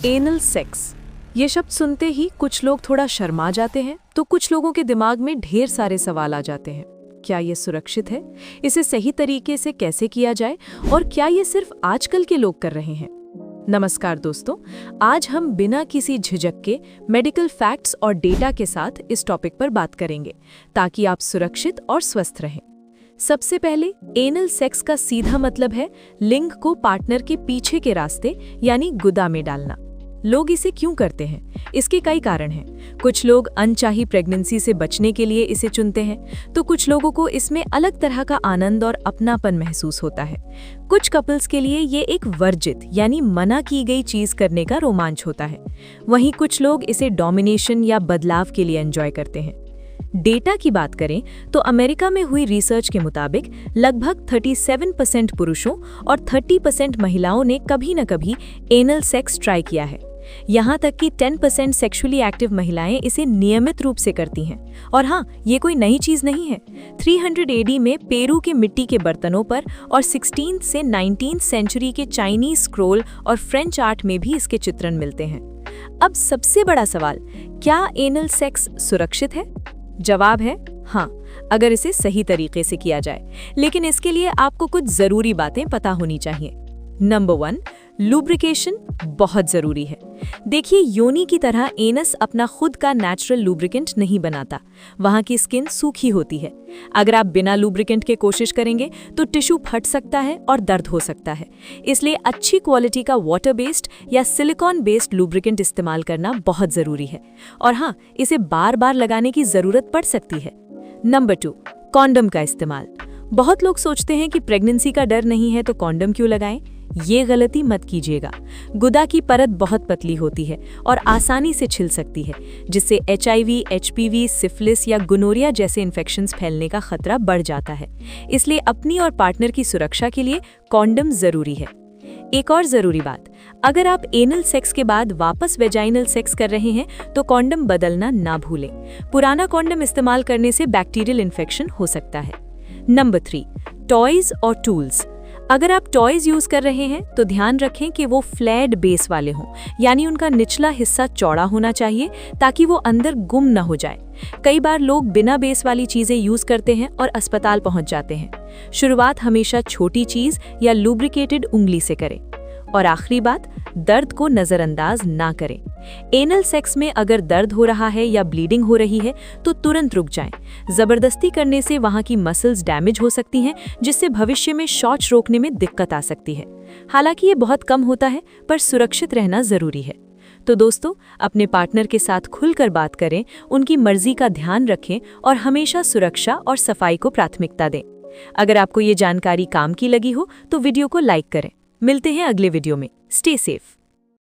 Anal sex, ये शब्द सुनते ही कुछ लोग थोड़ा शर्मा जाते हैं तो कुछ लोगों के दिमाग में ढेर सारे सवाल आ जाते हैं। क्या ये सुरक्षित है? इसे सही तरीके से कैसे किया जाए? और क्या ये सिर्फ आजकल के लोग कर रहे हैं? नमस्कार दोस्तों, आज हम बिना किसी झिझक के मेडिकल फैक्ट्स और डेटा के साथ इस टॉपिक पर बात करेंगे ताकि आप सुरक्षित और स्वस्थ रहें। सबसे पहले, एनल सेक्स का सीधा मतलब है लिंग को पार्टनर के पीछे के रास्ते यानी गुदा में डालना। लोग इसे क्यों करते हैं? इसके कई कारण हैं। कुछ लोग अनचाही प्रेगनेंसी से बचने के लिए इसे चुनते हैं, तो कुछ लोगों को इसमें अलग तरह का आनंद और अपनापन महसूस होता है। कुछ कपल्स के लिए ये एक वर्जित यानी मना की गई चीज करने का रोमांच होता है। वहीं कुछ लोग इसे डोमिनेशन या बदलाव के लिए एंजॉय करते हैं। डेटा की बात करें तो अमेरिका में हुई रिसर्च के मुताबिक लगभग 37% पुरुषों और 30% महिलाओं ने कभी न कभी एनल सेक्स ट्राई किया है। यहाँ तक कि 10% सेक्सुअली एक्टिव महिलाएं इसे नियमित रूप से करती हैं। और हाँ, ये कोई नई चीज नहीं है। 300 AD में पेरू के मिट्टी के बर्तनों पर और 16th से 19th सेंचुरी के चाइनीज स्क्रोल और फ्रेंच आर्ट में भी इसके चित्रण मिलते हैं। अब सबसे बड़ा सवाल, क्या एनल सेक्स सुरक्षित है? जवाब है हाँ, अगर इसे सही तरीके से किया जाए। लेकिन इसके लिए आपको कुछ जरूरी बातें पता होनी चाहिए। नंबर 1, लुब्रिकेशन बहुत जरूरी है। देखिए, योनि की तरह एनस अपना खुद का नेचुरल लुब्रिकेंट नहीं बनाता। वहाँ की स्किन सूखी होती है। अगर आप बिना लुब्रिकेंट के कोशिश करेंगे तो टिश्यू फट सकता है और दर्द हो सकता है। इसलिए अच्छी क्वालिटी का वाटर बेस्ड या सिलिकॉन बेस्ड लुब्रिकेंट इस्तेमाल करना बहुत जरूरी है। और हाँ, इसे बार बार लगाने की जरूरत पड़ सकती है। नंबर 2, कॉन्डम का इस्तेमाल। बहुत लोग सोचते हैं कि प्रेगनेंसी का डर नहीं है तो कॉन्डम क्यों लगाएं? ये गलती मत कीजिएगा। गुदा की परत बहुत पतली होती है और आसानी से छिल सकती है, जिससे HIV, HPV, सिफिलिस या गोनोरिया जैसे इन्फेक्शंस फैलने का खतरा बढ़ जाता है। इसलिए अपनी और पार्टनर की सुरक्षा के लिए कॉन्डम जरूरी है। एक और जरूरी बात, अगर आप एनल सेक्स के बाद वापस वेजाइनल सेक्स कर रहे हैं तो कॉन्डम बदलना ना भूलें। पुराना कॉन्डम इस्तेमाल करने से बैक्टीरियल इन्फेक्शन हो सकता है। नंबर 3, टॉयज और टूल्स। अगर आप टॉयज यूज कर रहे हैं तो ध्यान रखें कि वो फ्लैट बेस वाले हों, यानी उनका निचला हिस्सा चौड़ा होना चाहिए ताकि वो अंदर गुम न हो जाए। कई बार लोग बिना बेस वाली चीजें यूज करते हैं और अस्पताल पहुंच जाते हैं। शुरुआत हमेशा छोटी चीज या लुब्रिकेटेड उंगली से करें। और आखिरी बात, दर्द को नजरअंदाज ना करें। एनल सेक्स में अगर दर्द हो रहा है या ब्लीडिंग हो रही है तो तुरंत रुक जाएं। जबरदस्ती करने से वहां की मसल्स डैमेज हो सकती हैं, जिससे भविष्य में शौच रोकने में दिक्कत आ सकती है। हालांकि ये बहुत कम होता है, पर सुरक्षित रहना जरूरी है। तो दोस्तों, अपने पार्टनर के साथ खुलकर बात करें, उनकी मर्जी का ध्यान रखें और हमेशा सुरक्षा और सफाई को प्राथमिकता दें। अगर आपको ये जानकारी काम की लगी हो तो वीडियो को लाइक करें। मिलते हैं अगले वीडियो में। Stay safe.